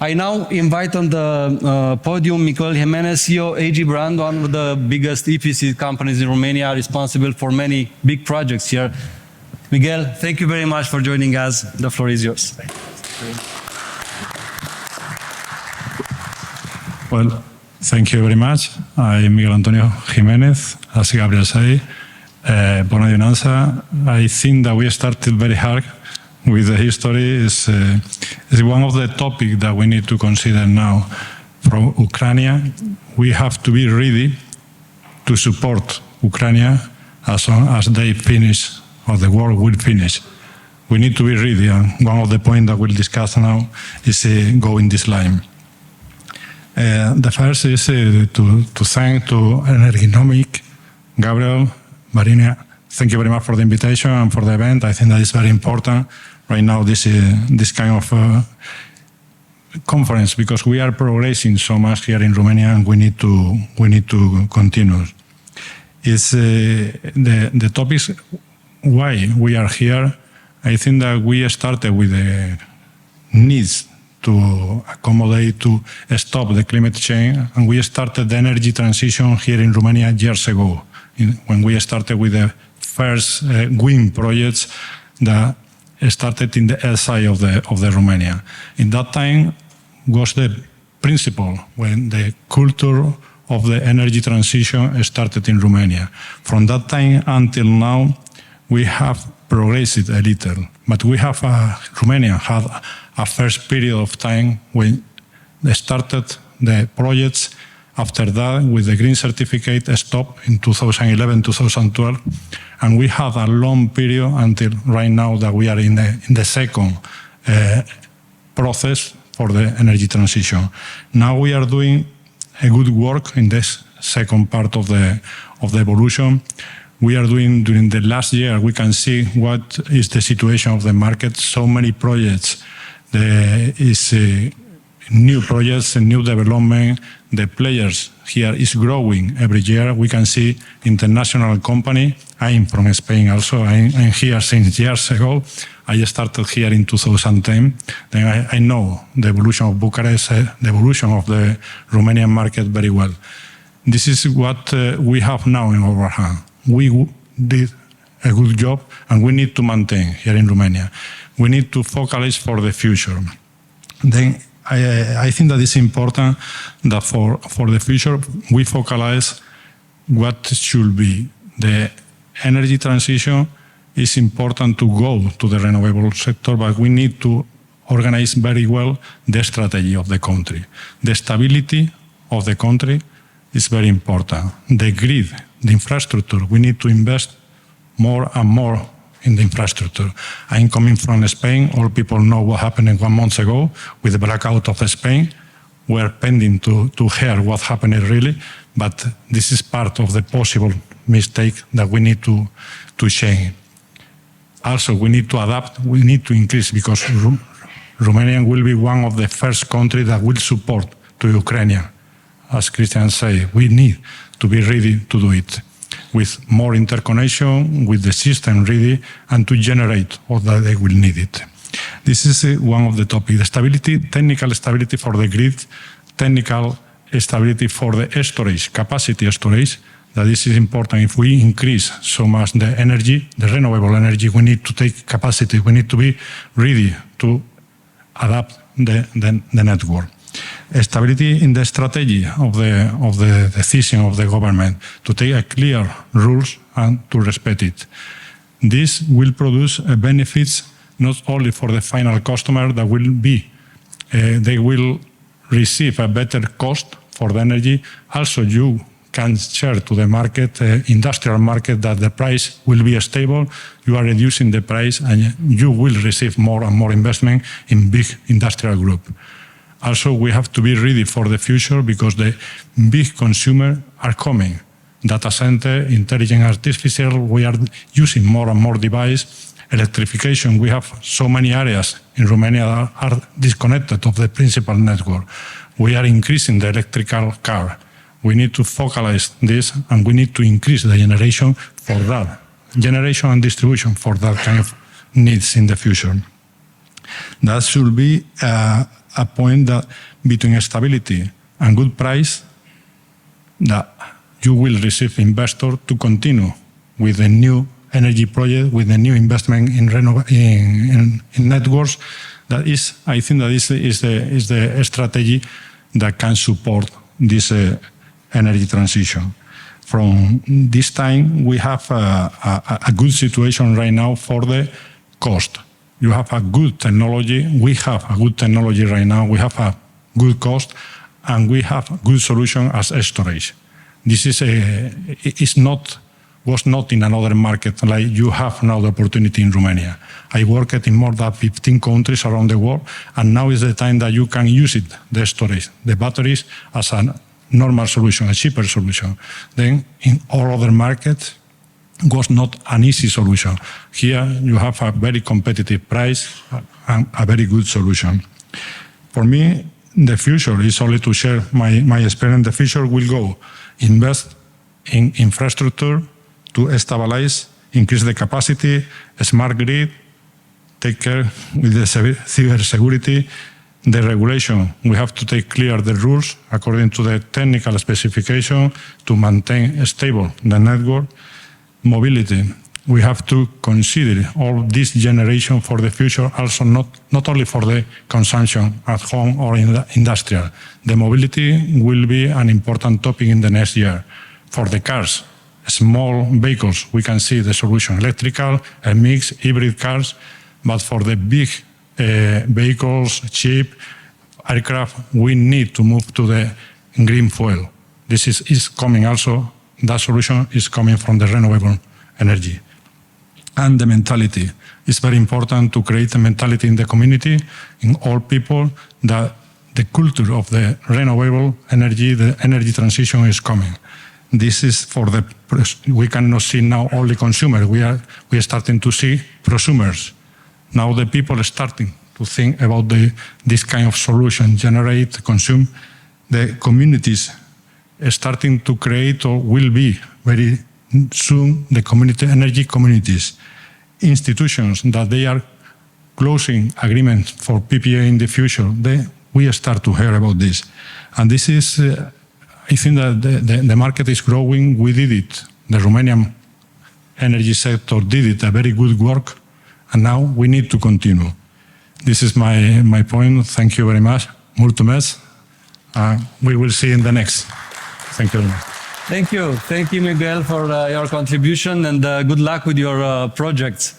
I now invite on the podium Miguel Jimenez, CEO, AG Brand, one of the biggest EPC companies in Romania, responsible for many big projects here. Miguel, thank you very much for joining us. The floor is yours. Well, thank you very much. I'm Miguel Antonio Jimenez, as Gabriel said. Bona Dionanza. I think that we started very hard with the history. Is one of the topics that we need to consider now. From Ukraine, we have to be ready to support Ukraine as soon as they finish, or the war will finish. We need to be ready, and one of the points that we'll discuss now is going this line. The first is to thank to Energynomics, Gabriel, Marina. Thank you very much for the invitation and for the event. I think that is very important right now, this kind of conference, because we are progressing so much here in Romania, and we need to continue. It's the topics why we are here. I think that we started with the needs to accommodate, to stop the climate change, and we started the energy transition here in Romania years ago, when we started with the first wind projects that started in the east side of the Romania. In that time was the principle when the culture of the energy transition started in Romania. From that time until now, we have progressed a little, but we have Romania had a first period of time when they started the projects. After that, with the green certificate, stopped in 2011, 2012, and we have a long period until right now that we are in the second process for the energy transition. Now we are doing a good work in this second part of the evolution. We are doing, during the last year, we can see what is the situation of the market. So many projects, there is new projects and new development. The players here is growing every year. We can see international company. I'm from Spain also. I'm here since years ago. I started here in 2010. Then I know the evolution of Bucharest, the evolution of the Romanian market very well. This is what we have now in our hand. We did a good job, and we need to maintain here in Romania. We need to focalize for the future. Then I think that it's important that for the future we focalize what should be the energy transition. Is important to go to the renewable sector, but we need to organize very well the strategy of the country. The stability of the country is very important. The grid, the infrastructure, we need to invest more and more in the infrastructure. I'm coming from Spain. All people know what happened 1 month ago with the blackout of Spain. We're pending to hear what happened really, but this is part of the possible mistake that we need to change. Also, we need to adapt, we need to increase, because Romania will be one of the first countries that will support to Ukraine. As Christian said, we need to be ready to do it with more interconnection, with the system ready, and to generate all that they will need it. This is one of the topics. The stability, technical stability for the grid, technical stability for the storage, capacity storage. That this is important. If we increase so much the energy, the renewable energy, we need to take capacity. We need to be ready to adapt the network. Stability in the strategy of the decision of the government to take a clear rules and to respect it. This will produce benefits not only for the final customer that will be, they will receive a better cost for the energy. Also, you can share to the market, industrial market, that the price will be stable. You are reducing the price, and you will receive more and more investment in big industrial group. Also, we have to be ready for the future, because the big consumers are coming. Data center, intelligent artificial, we are using more and more devices. Electrification, we have so many areas in Romania that are disconnected of the principal network. We are increasing the electrical car. We need to focalize this, and we need to increase the generation for that. Generation and distribution for that kind of needs in the future. That should be a point that between stability and good price that you will receive investor to continue with a new energy project, with a new investment in networks. That is, I think that is the strategy that can support this energy transition. From this time, we have a good situation right now for the cost. You have a good technology. We have a good technology right now. We have a good cost, and we have a good solution as storage. This was not in another market like you have now the opportunity in Romania. I worked in more than 15 countries around the world, and now is the time that you can use it, the storage, the batteries, as a normal solution, a cheaper solution. Then in all other markets, was not an easy solution. Here you have a very competitive price and a very good solution. For me, the future is only to share my experience. The future will go invest in infrastructure to stabilize, increase the capacity, a smart grid, take care with the cybersecurity, the regulation. We have to take clear the rules according to the technical specification to maintain stable the network. Mobility. We have to consider all this generation for the future, also not only for the consumption at home or in the industrial. The mobility will be an important topic in the next year. For the cars, small vehicles, we can see the solution, electrical, a mix, hybrid cars, but for the big vehicles, cheap aircraft, we need to move to the green fuel. This is coming also. That solution is coming from the renewable energy. And the mentality. It's very important to create a mentality in the community, in all people, that the culture of the renewable energy, the energy transition is coming. This is for the, we cannot see now only consumers. We are starting to see prosumers. Now the people are starting to think about this kind of solution, generate, consume. The communities are starting to create, or will be very soon, the community energy communities. Institutions that they are closing agreements for PPA in the future. We start to hear about this. And this is, I think that the market is growing. We did it. The Romanian energy sector did it, a very good work. And now we need to continue. This is my point. Thank you very much. Mulțumesc. We will see in the next. Thank you very much. Thank you. Thank you, Miguel, for your contribution, and good luck with your projects.